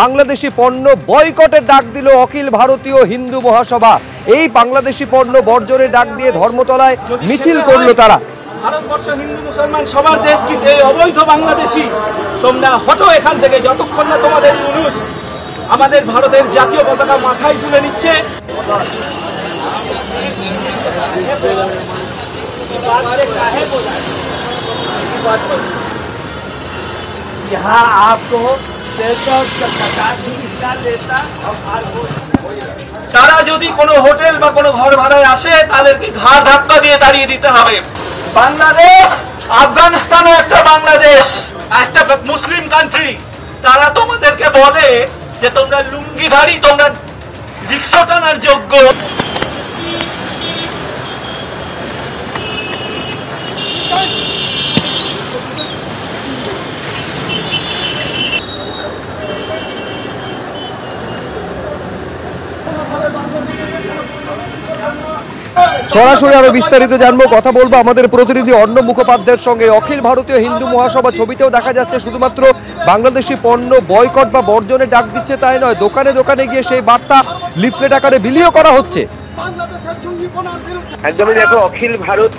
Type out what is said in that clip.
বাংলাদেশি পণ্য বয়কটের ডাক দিল অখিল ভারতীয় হিন্দু মহাসভা। এই বাংলাদেশি পণ্য বর্জনের ডাক দিয়ে ধর্মতলায় মিছিল করলো তারা। ভারতবর্ষ হিন্দু মুসলমান সবার দেশ, কিন্তু এই অবৈধ বাংলাদেশি তোমরা হটো এখান থেকে, যতক্ষণ না তোমাদের ইউনুস আমাদের ভারতের জাতীয় পতাকা মাথায় তুলে নিচ্ছে। তারা যদি কোনো হোটেল বা কোনো ঘর ভাড়ায় আসে তাদেরকে ঘাড় ধাক্কা দিয়ে তাড়িয়ে দিতে হবে। বাংলাদেশ আফগানিস্তানও একটা বাংলাদেশ, একটা মুসলিম কান্ট্রি। তারা তোমাদেরকে বলে যে তোমরা লুঙ্গিধারী, তোমরা রিক্সা টানার যোগ্য। সরাসরি আরো বিস্তারিত জানবো, কথা বলবো আমাদের প্রতিনিধি অর্ণব মুখোপাধ্যায়ের সঙ্গে। অখিল ভারতীয় হিন্দু মহাসভা ছবিতেও দেখা যাচ্ছে শুধুমাত্র বাংলাদেশি পণ্য বয়কট বা বর্জনের ডাক দিচ্ছে তাই নয়, দোকানে দোকানে গিয়ে সেই বার্তা লিফলেট আকারে বিলিও করা হচ্ছে। একদমই দেখো, অখিল ভারত